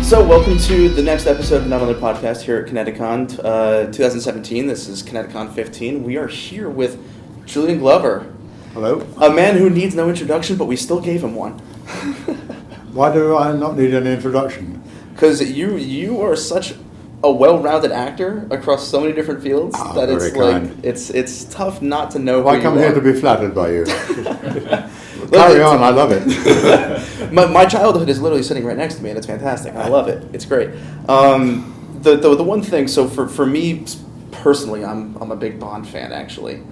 So, welcome to the next episode of Not Another Podcast here at Kineticon 2017. This is Kineticon 15. We are here with Julian Glover. Hello. A man who needs no introduction, but we still gave him one. Why do I not need an introduction? Because you are such a well-rounded actor across so many different fields that it's kind. It's tough not to know. I come here to be flattered by you. Carry on, I love it. my childhood is literally sitting right next to me, and it's fantastic. I love it. It's great. The one thing, so for me personally, I'm a big Bond fan actually,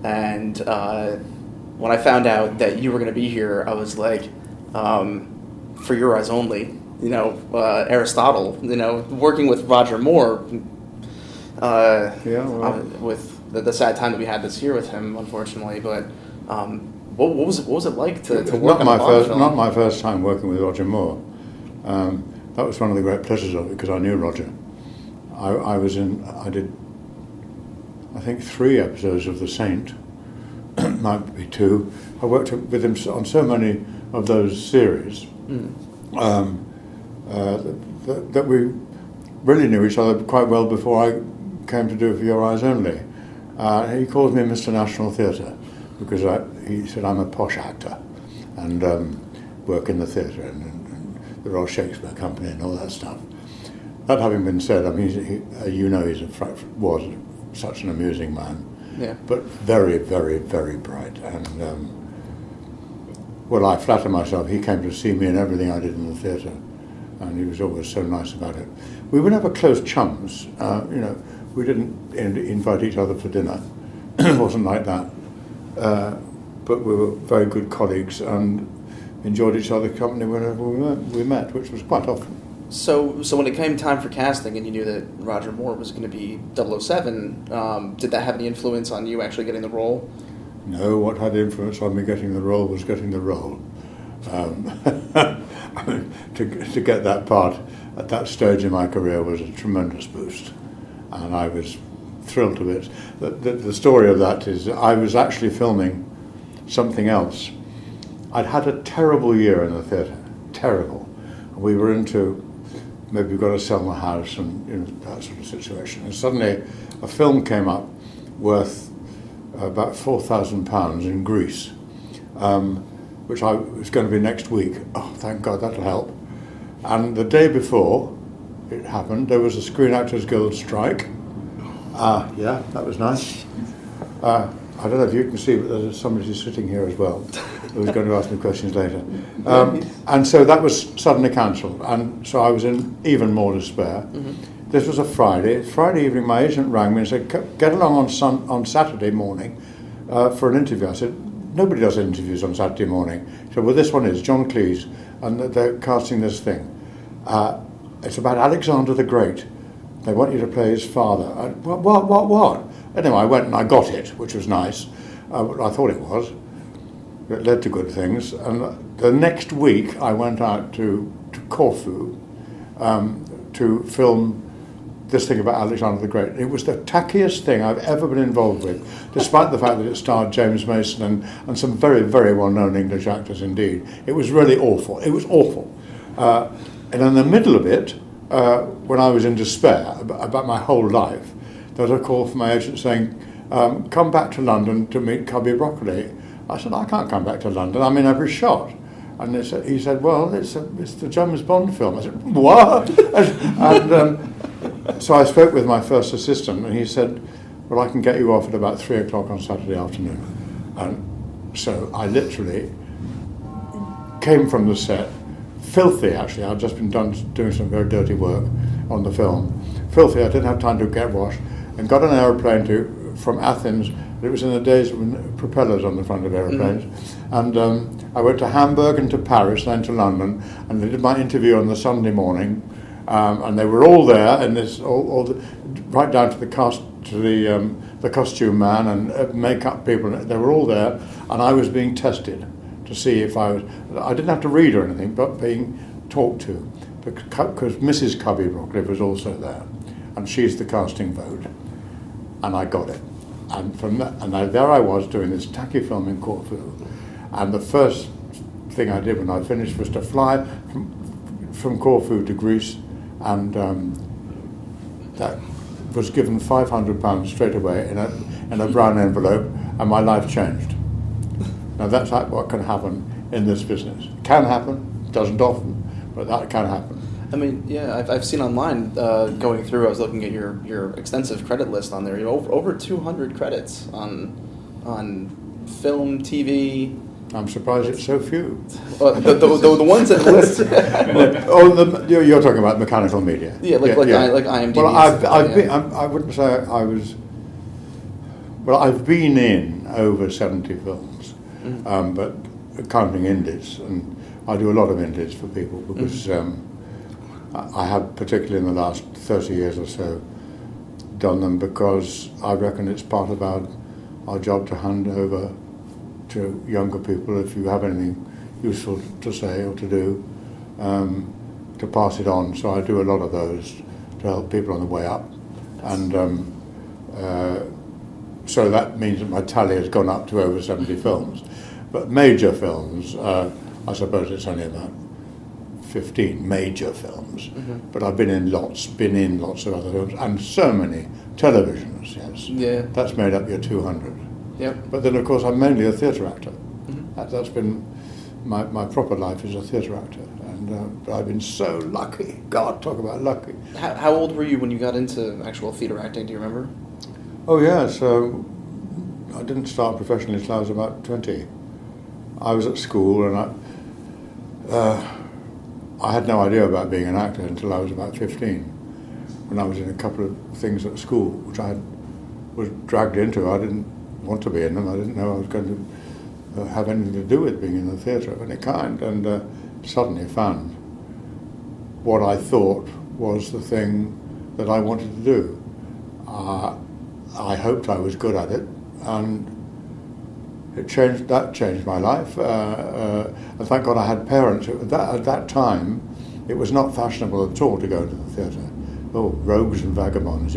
and when I found out that you were going to be here, I was like, for your eyes only. Aristotle, working with Roger Moore, with the sad time that we had this year with him, unfortunately. But what was it like to work on a Bond film? Not my first time working with Roger Moore. That was one of the great pleasures of it because I knew Roger. I did, I think, 3 episodes of The Saint, might be 2. I worked with him on so many of those series. That we really knew each other quite well before I came to do it For Your Eyes Only. He called me Mr. National Theatre because he said I'm a posh actor and work in the theatre and the Royal Shakespeare Company and all that stuff. That having been said, I mean, was such an amusing man, but very, very, very bright. And well, I flatter myself, he came to see me in everything I did in the theatre. And he was always so nice about it. We were never close chums, we didn't invite each other for dinner. It wasn't like that. But we were very good colleagues and enjoyed each other's company whenever we met, which was quite often. So when it came time for casting and you knew that Roger Moore was going to be 007, did that have any influence on you actually getting the role? No, what had influence on me getting the role was getting the role. To get that part at that stage in my career was a tremendous boost, and I was thrilled to bits. The story of that is I was actually filming something else. I'd had a terrible year in the theatre, terrible. We were into maybe we've got to sell the house and that sort of situation. And suddenly a film came up worth about £4,000 in Greece. Which was going to be next week. Oh, thank God, that'll help. And the day before it happened, there was a Screen Actors Guild strike. Yeah, that was nice. I don't know if you can see, but there's somebody sitting here as well who's going to ask me questions later. And so that was suddenly cancelled. And so I was in even more despair. Mm-hmm. This was a Friday. Friday evening, my agent rang me and said, get along on Saturday morning for an interview. I said, nobody does interviews on Saturday morning. So, well, this one is John Cleese, and they're casting this thing. It's about Alexander the Great. They want you to play his father. What? Anyway, I went and I got it, which was nice. I thought it was. It led to good things. And the next week, I went out to Corfu to film this thing about Alexander the Great. It was the tackiest thing I've ever been involved with, despite the fact that it starred James Mason and some very, very well-known English actors indeed. It was really awful. It was awful. And in the middle of it, when I was in despair about my whole life, there was a call from my agent saying, come back to London to meet Cubby Broccoli. I said, I can't come back to London. I'm in every shot. And he said, well, it's the James Bond film. I said, what? So I spoke with my first assistant, and he said, well, I can get you off at about 3 o'clock on Saturday afternoon. And so I literally came from the set, filthy actually. I'd just been doing some very dirty work on the film. Filthy, I didn't have time to get washed, and got an aeroplane from Athens. It was in the days when propellers on the front of aeroplanes. Mm-hmm. And I went to Hamburg and to Paris, then to London, and I did my interview on the Sunday morning. And they were all there, and right down to the costume man and makeup people. They were all there, and I was being tested to see if I didn't have to read or anything, but being talked to, because Mrs. Cubby Broccoli was also there, and she's the casting vote, and I got it. And from that, there I was doing this tacky film in Corfu, and the first thing I did when I finished was to fly from Corfu to Greece and that was given £500 straight away in a brown envelope, and my life changed. Now that's like what can happen in this business. Can happen, doesn't often, but that can happen. I mean, yeah, I've seen online going through. I was looking at your extensive credit list on there. You know, over 200 credits on film, TV. I'm surprised it's so few. The ones that list. You're talking about mechanical media. Yeah, like IMDb. Well, I wouldn't say I was. Well, I've been in over 70 films, but counting indies, and I do a lot of indies for people because I have, particularly in the last 30 years or so, done them because I reckon it's part of our job to hand over to younger people, if you have anything useful to say or to do, to pass it on. So I do a lot of those to help people on the way up, and so that means that my tally has gone up to over 70 films. But major films, I suppose it's only about 15 major films, but I've been in lots of other films, and so many televisions, yes. Yeah. That's made up your 200. Yep. But then, of course, I'm mainly a theatre actor. That's been my proper life as a theatre actor, and I've been so lucky. God, talk about lucky. How old were you when you got into actual theatre acting? Do you remember? Oh yeah, so I didn't start professionally until I was about 20. I was at school, and I had no idea about being an actor until I was about 15, when I was in a couple of things at school, which I was dragged into. I didn't want to be in them. I didn't know I was going to have anything to do with being in the theatre of any kind, and suddenly found what I thought was the thing that I wanted to do. I hoped I was good at it, and that changed my life. And thank God I had parents. At that time, it was not fashionable at all to go to the theatre. Oh, rogues and vagabonds,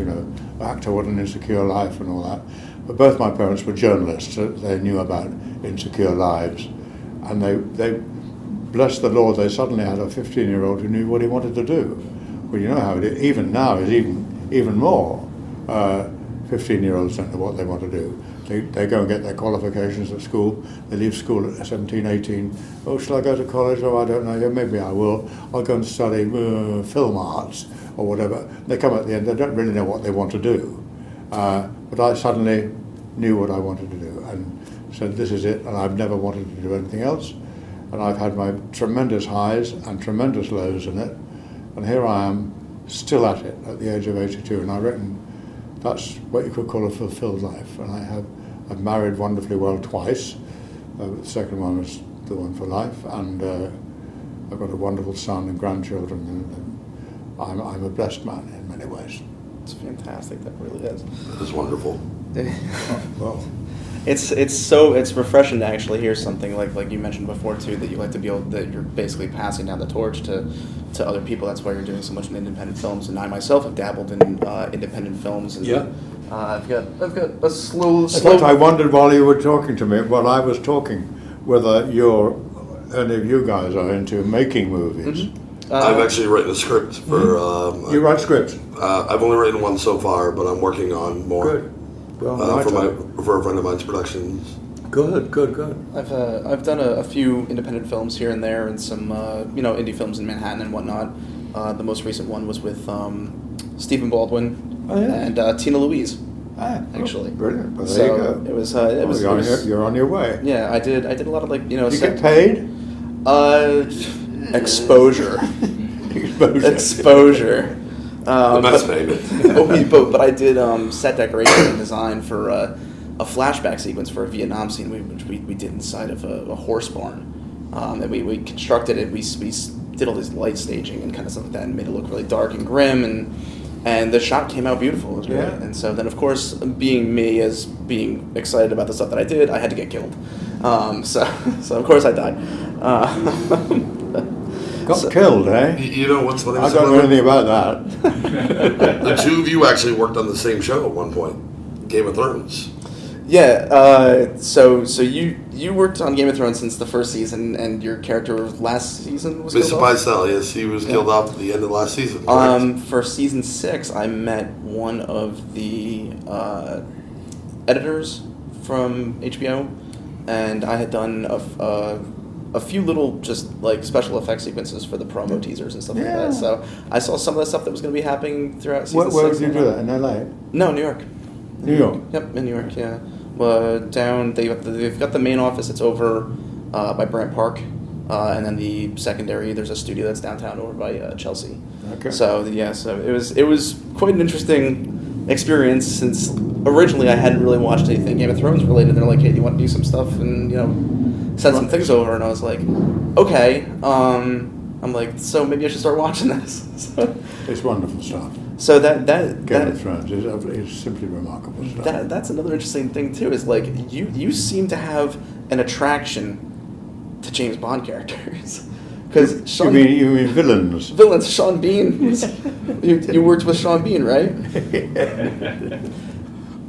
actor, what an insecure life and all that. But both my parents were journalists, so they knew about insecure lives, and they bless the Lord, they suddenly had a 15-year-old who knew what he wanted to do. Well, you know how it is. Even now is even more. 15-year-olds don't know what they want to do. They go and get their qualifications at school. They leave school at 17, 18. Oh, shall I go to college? Oh, I don't know. Yeah, maybe I will. I'll go and study film arts or whatever. They come at the end. They don't really know what they want to do. But I suddenly knew what I wanted to do and said, this is it. And I've never wanted to do anything else. And I've had my tremendous highs and tremendous lows in it. And here I am, still at it at the age of 82. And I reckon that's what you could call a fulfilled life. And I've married wonderfully well twice. The second one was the one for life, and I've got a wonderful son and grandchildren, and I'm a blessed man in many ways. It's fantastic. That really is. That is wonderful. Well, it's refreshing to actually hear something like you mentioned before too, that you like to be able, that you're basically passing down the torch to other people. That's why you're doing so much in independent films, and I myself have dabbled in independent films. And, yeah. I've got a slow. In fact, I wondered while you were talking to me, while I was talking, whether any of you guys are into making movies. Mm-hmm. I've actually written a script for. You write scripts? I've only written one so far, but I'm working on more. Good. Well, for a friend of mine's productions. Good. I've done a few independent films here and there, and some indie films in Manhattan and whatnot. The most recent one was with Stephen Baldwin and Tina Louise. Actually, brilliant. Well, there you go. It was. You're on your way. Yeah, I did a lot of You get paid? Exposure. Exposure. The best payment. But I did set decoration and design for a flashback sequence for a Vietnam scene, which we did inside of a horse barn. And we constructed it. We did all this light staging and kind of stuff like that, and made it look really dark and grim. And the shot came out beautiful. It was great. Yeah. And so then, of course, being me as being excited about the stuff that I did, I had to get killed. So of course I died. Got killed, eh? You know what's funny? I don't know anything about that. The two of you actually worked on the same show at one point, Game of Thrones. Yeah. So you worked on Game of Thrones since the first season, and your character last season was Mr. killed off? Pycelle, yes, he was killed off at the end of last season. Correct? For season 6, I met one of the editors from HBO, and I had done a few little just like special effects sequences for the promo teasers and stuff like that. So I saw some of the stuff that was going to be happening throughout season 6. Where did you do that? In LA? No, New York. New York. Yep, in New York. Yeah. Down they've got the main office. It's over by Brant Park, and then the secondary. There's a studio that's downtown over by Chelsea. Okay. So it was quite an interesting experience since originally I hadn't really watched anything Game of Thrones related. They're like, hey, do you want to do some stuff and send some things over, and I was like, okay. I'm like, so maybe I should start watching this. It's wonderful stuff. So that Game of Thrones is simply remarkable stuff. That's another interesting thing too. Is like you seem to have an attraction to James Bond characters. Because You mean villains? Villains. Sean Bean. You worked with Sean Bean, right?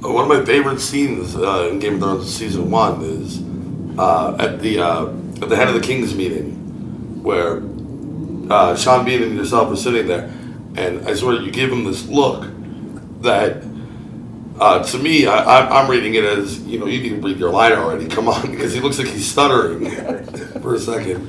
One of my favorite scenes in Game of Thrones season 1 is at the head of the King's meeting, where Sean Bean and yourself are sitting there, and I swear you give him this look that to me I'm reading it as you need to read your line already. Come on, because he looks like he's stuttering for a second.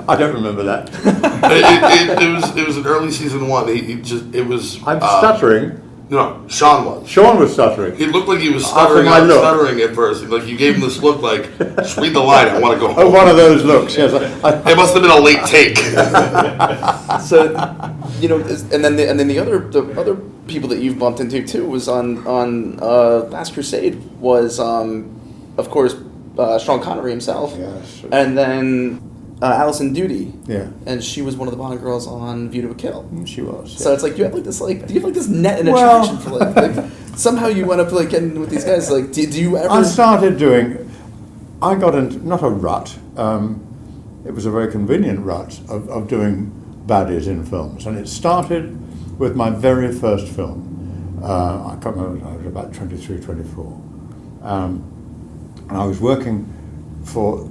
I don't remember that. It was an early season 1. It was. I'm stuttering. No, Sean was. Sean was stuttering. He looked like he was stuttering. Stuttering at first. Like you gave him this look, like just read the line. I want to go home. Oh, one of those looks. Yes. It must have been a late take. So, and then the other people that you've bumped into too was on Last Crusade was of course Sean Connery himself. Yes. And then Alison Doody. Yeah. And she was one of the Bond girls on View to a Kill. She was. So it's like you have like this do you have like this net and attraction for like somehow you went up like getting with these guys like do you ever? I got into not a rut. It was a very convenient rut of doing baddies in films, and it started with my very first film. I can't remember. I was about 23, 24, and I was working for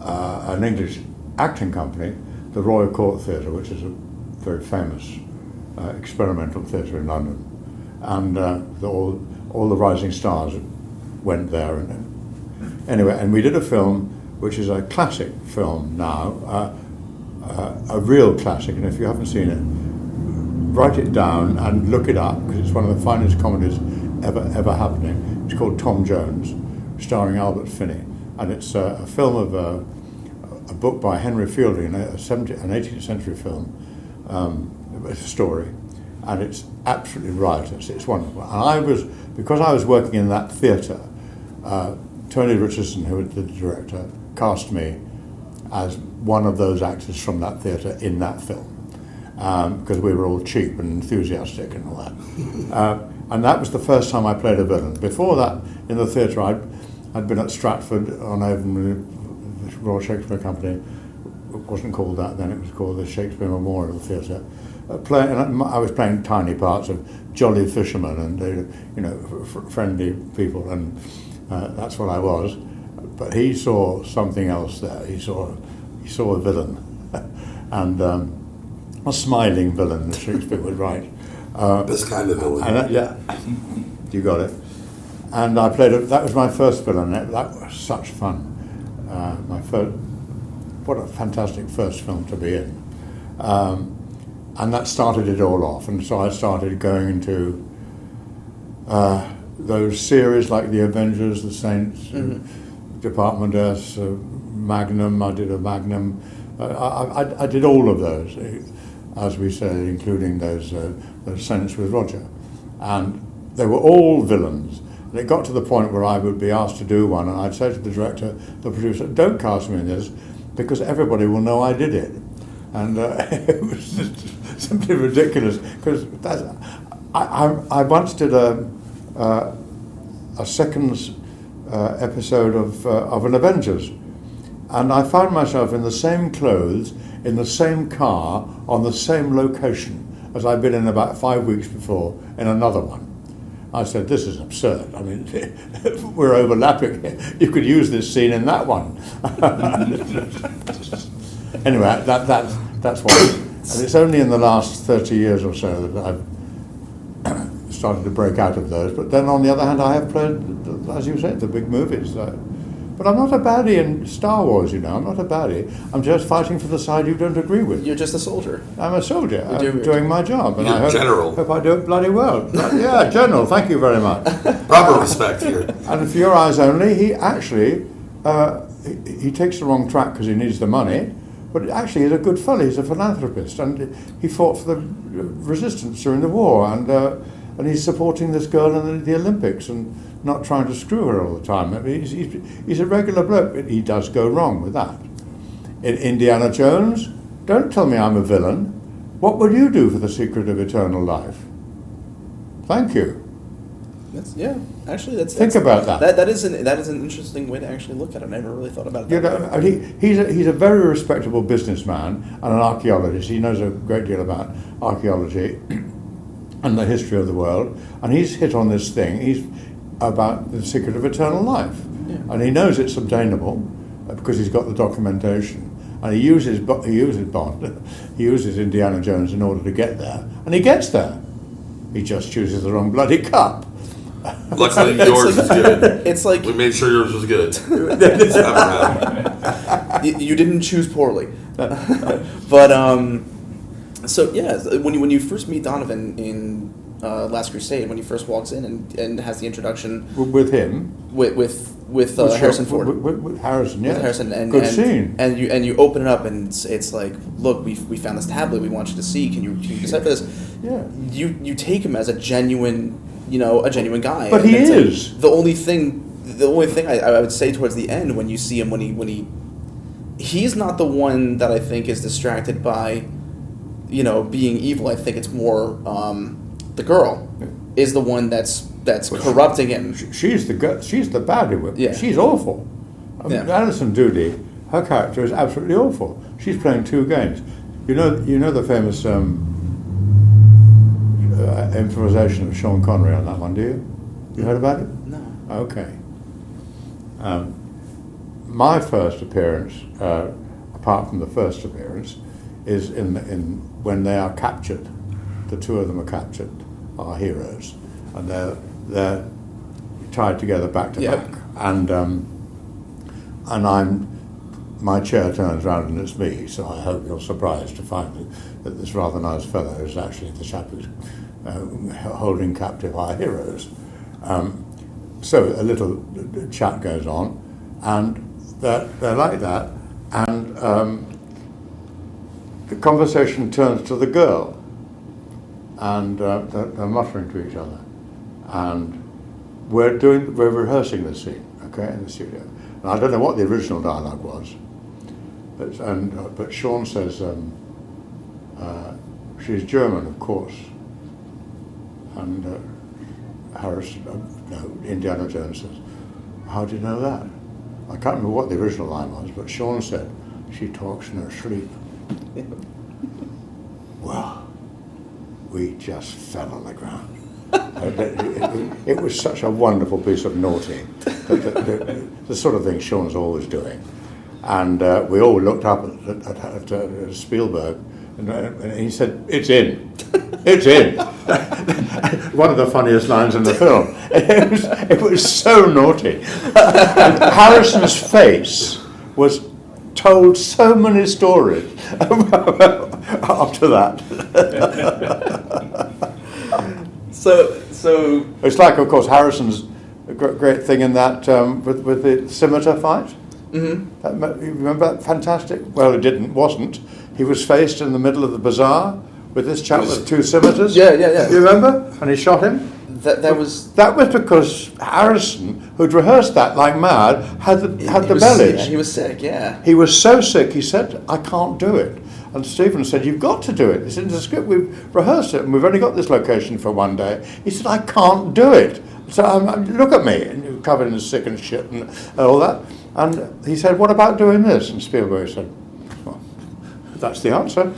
an English acting company, the Royal Court Theatre, which is a very famous experimental theatre in London, and all the rising stars went there. And we did a film which is a classic film now, a real classic, and if you haven't seen it, write it down and look it up, because it's one of the finest comedies ever happening. It's called Tom Jones, starring Albert Finney, and it's a film of a book by Henry Fielding, an 18th century film, a story, and it's absolutely riotous. It's wonderful. And because I was working in that theatre, Tony Richardson, who was the director, cast me as one of those actors from that theatre in that film, because we were all cheap and enthusiastic and all that. And that was the first time I played a villain. Before that, in the theatre, I'd been at Stratford on Avon with the Royal Shakespeare Company. It wasn't called that then, it was called the Shakespeare Memorial Theatre. I was playing tiny parts of jolly fishermen and friendly people, and that's what I was. But he saw something else there. He saw a villain, and a smiling villain, as Shakespeare would write. This kind of villain. Yeah, you got it. And I played it. That was my first villain. That was such fun. What a fantastic first film to be in. And that started it all off. And so I started going into those series like The Avengers, The Saints, Department S, Magnum. I did a Magnum. I did all of those, as we say, including those Saints with Roger. And they were all villains. And it got to the point where I would be asked to do one, and I'd say to the director, the producer, don't cast me in this, because everybody will know I did it. And it was just simply ridiculous, because I once did a second episode of an Avengers, and I found myself in the same clothes, in the same car, on the same location as I'd been in about 5 weeks before in another one. I said, this is absurd. I mean, we're overlapping here. You could use this scene in that one. Anyway, that's why. And it's only in the last 30 years or so that I've started to break out of those. But then on the other hand, I have played, as you said, the big movies. But I'm not a baddie in Star Wars, I'm not a baddie. I'm just fighting for the side you don't agree with. You're just a soldier. I'm a soldier. I'm doing my job. And You're general. Hope I do it bloody well. Yeah, General, thank you very much. Proper respect here. And for your eyes only, he actually, he takes the wrong track because he needs the money, but actually he's a good fellow, he's a philanthropist, and he fought for the resistance during the war, and he's supporting this girl in the Olympics and not trying to screw her all the time. I mean, he's a regular bloke, but he does go wrong with that. In Indiana Jones, don't tell me I'm a villain. What would you do for the secret of eternal life? Thank you. Think about that. That is an interesting way to actually look at it. I never really thought about it. He's a very respectable businessman and an archaeologist. He knows a great deal about archaeology and the history of the world, and he's hit on this thing. He's about the secret of eternal life, and he knows it's obtainable because he's got the documentation, and he uses Bond, he uses Indiana Jones in order to get there, and he gets there. He just chooses the wrong bloody cup. Luckily, yours is good. It's like we made sure yours was good. You didn't choose poorly, but so yeah, when you first meet Donovan in Last Crusade, when he first walks in and has the introduction with him with Harrison Ford, with Harrison, yes. With Harrison, and good scene, and you open it up and it's like, look, we found this tablet we want you to see. Can you decipher this? Yeah. You take him as a genuine guy, but he is. Like, the only thing I would say towards the end when you see him when he's not the one that I think is distracted by being evil. I think it's more the girl is the one that's corrupting him. She's the baddie. Yeah. She's awful. Alison Doody, her character is absolutely awful. She's playing two games. You know the famous improvisation of Sean Connery on that one, do you? You heard about it? No. Okay. My first appearance, apart from the first appearance, is in when they are captured. The two of them are captured, our heroes, and they're tied together back to back. And my chair turns round and it's me. So I hope you're surprised to find that this rather nice fellow is actually the chap who's holding captive our heroes. So a little chat goes on, and they're like that, and the conversation turns to the girl, and they're muttering to each other, and we're rehearsing this scene, okay, in the studio. And I don't know what the original dialogue was, but Sean says, she's German, of course, and Indiana Jones says, how do you know that? I can't remember what the original line was, but Sean said, she talks in her sleep. Well, we just fell on the ground. It was such a wonderful piece of naughty, the sort of thing Sean's always doing. And we all looked up at Spielberg, and he said, it's in. It's in. One of the funniest lines in the film. It was so naughty. And Harrison's face was told so many stories after that. So it's like, of course, Harrison's great thing in that with the scimitar fight. Mm-hmm. You remember that? Fantastic. Well, it wasn't. He was faced in the middle of the bazaar with this chap with two scimitars. Yeah. You remember? And he shot him. That was because Harrison, who'd rehearsed that like mad, had the bellies. Yeah, he was sick. Yeah. He was so sick. He said, "I can't do it." And Stephen said, "You've got to do it. It's in the script. We've rehearsed it, and we've only got this location for one day." He said, "I can't do it." So look at me, and you're covered in sick and shit and all that. And he said, "What about doing this?" And Spielberg said, "Well, that's the answer."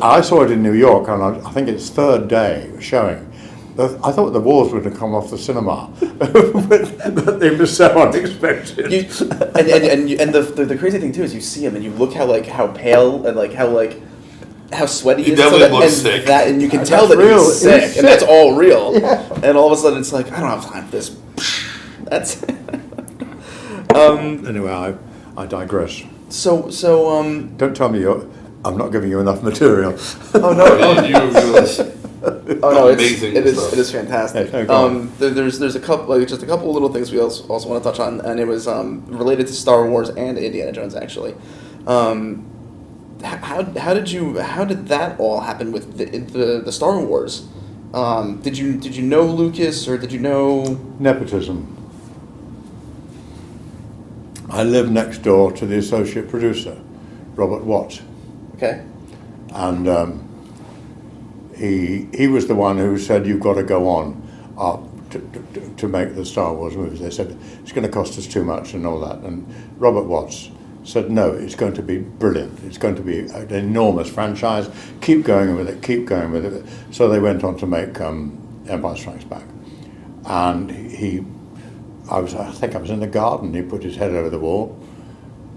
I saw it in New York, and I think it's third day showing, I thought the walls would have come off the cinema, but they were so unexpected. And the crazy thing too is you see him and you look how pale and how sweaty he is. Definitely looks sick. And you can tell that real. he's sick, and that's all real. Yeah. And all of a sudden it's like, I don't have time for this. That's. Anyway, I digress. So Don't tell me I'm not giving you enough material. Oh no! Oh no! It amazing is fantastic. Yeah, There's a couple just a couple of little things we also want to touch on, and it was related to Star Wars and Indiana Jones actually. How did that all happen with the Star Wars? Did you know Lucas, or did you know Nepotism. I live next door to the associate producer, Robert Watts. Okay. And he was the one who said, you've got to go on to make the Star Wars movies. They said, it's going to cost us too much and all that. And Robert Watts said, no, it's going to be brilliant. It's going to be an enormous franchise. Keep going with it, keep going with it. So they went on to make Empire Strikes Back. And I think I was in the garden. He put his head over the wall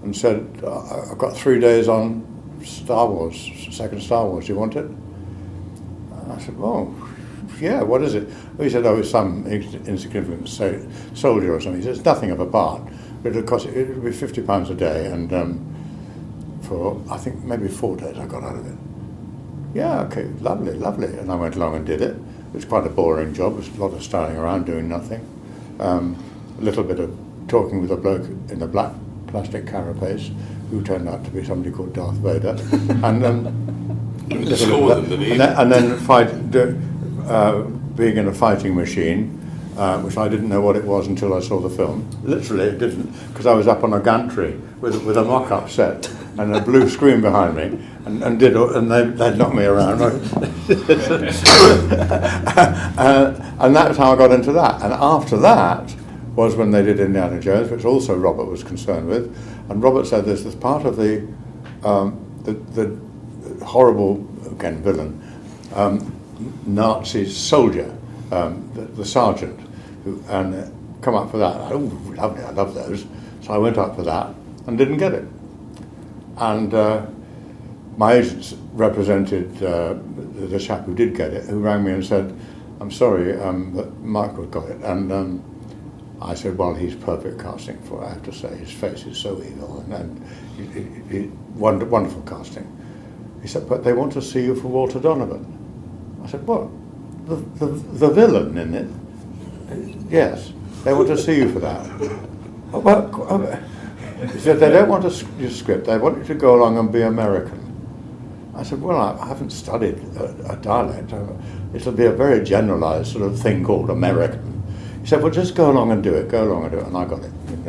and said, I've got 3 days on Star Wars, second Star Wars. Do you want it? And I said, oh, yeah, what is it? Well, he said, it's some insignificant soldier or something. He said, it's nothing of a part. But it would be £50 a day, and for, I think, maybe 4 days I got out of it. Yeah, okay, lovely. And I went along and did it. It was quite a boring job. It was a lot of standing around doing nothing. A little bit of talking with a bloke in a black plastic carapace who turned out to be somebody called Darth Vader, and then being in a fighting machine, which I didn't know what it was until I saw the film. Literally, it didn't, because I was up on a gantry with a mock-up set and a blue screen behind me, and they'd knock me around. And that's how I got into that. And after that was when they did Indiana Jones, which also Robert was concerned with. And Robert said this part of the horrible, again, villain, Nazi soldier, the sergeant, and come up for that. Oh, lovely, I love those. So I went up for that and didn't get it. And my agents represented the chap who did get it, who rang me and said, I'm sorry, but Michael got it. And I said, well, he's perfect casting for it, I have to say. His face is so evil, and wonderful casting. He said, but they want to see you for Walter Donovan. I said, what? The villain in it? Yes, they want to see you for that. He said, they don't want your script, they want you to go along and be American. I said, well, I haven't studied a dialect. It'll be a very generalised sort of thing called American. He said, well, just go along and do it, and I got it. And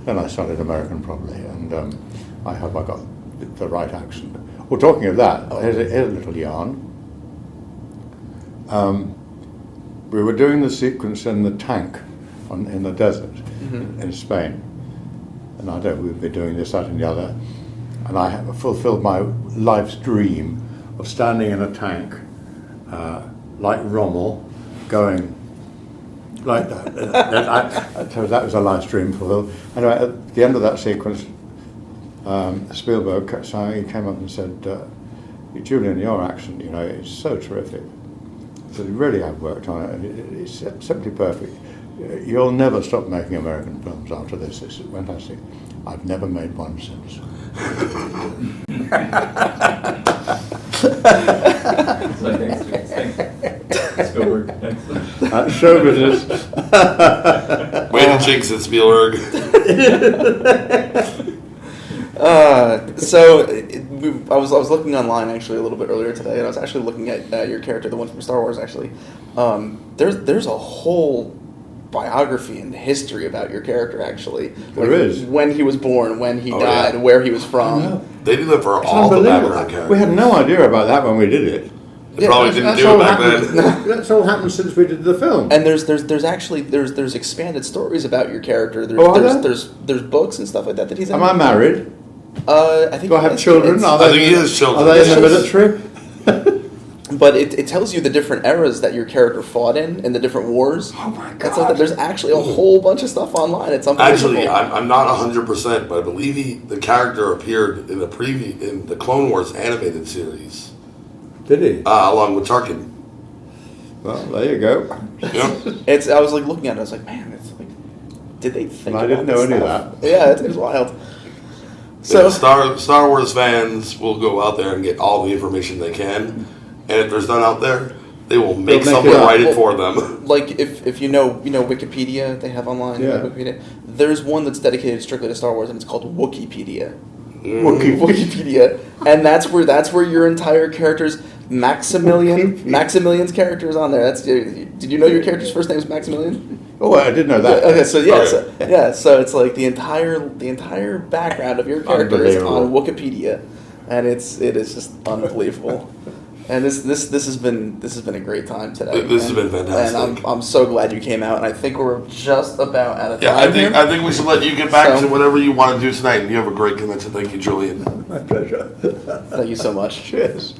then I studied American properly, and I hope I got the right accent. Well, talking of that, here's a little yarn. We were doing the sequence in the tank in the desert in Spain, and I don't, we'd be doing this, that and the other, and I have fulfilled my life's dream of standing in a tank like Rommel, going like that. So that was a life's dream fulfilled. Anyway, at the end of that sequence, Spielberg came up and said, Julian, your accent, is so terrific. So you really have worked on it. It's simply perfect. You'll never stop making American films after this. It's fantastic. I've never made one since. That's show business. Way to jinx it, Spielberg. I was looking online actually a little bit earlier today, and I was actually looking at your character, the one from Star Wars. Actually, there's a whole biography and history about your character. Actually, there is when he was born, when he died, where he was from. They do that for all the background characters. We had no idea about that when we did it. They probably didn't do it back then. That's all happened since we did the film. And there's actually expanded stories about your character. There's books and stuff like that he's in. Am I married? I think. Do I have children? I think he has children. Are they in the military? but it tells you the different eras that your character fought in the different wars. Oh my And so there's actually a whole bunch of stuff online. It's unbelievable. Actually, I'm not 100%, but I believe the character appeared in the Clone Wars animated series. Did he? Along with Tarkin. Well, there you go. Yeah. I was like looking at it, I was like, man, it's like, did they think I about didn't know this any stuff? of that. Yeah, it's wild. So So Star Wars fans will go out there and get all the information they can, and if there's none out there, they will make make someone it up. write it for them. like if you know Wikipedia, they have online. Yeah. Wikipedia. There's one that's dedicated strictly to Star Wars, and it's called Wookieepedia. Wikipedia, and that's where your entire character's Maximilian's character is on there. Did you know your character's first name is Maximilian? Oh, I did know that. Okay, so yeah, Okay. so it's like the entire background of your character is on Wikipedia, and it is just unbelievable. And this has been a great time today. This has been fantastic. And I'm so glad you came out. And I think we're just about out of time. Yeah, I think we should let you get back So- to whatever you want to do tonight. And you have a great convention. Thank you, Julian. My pleasure. Thank you so much. Cheers.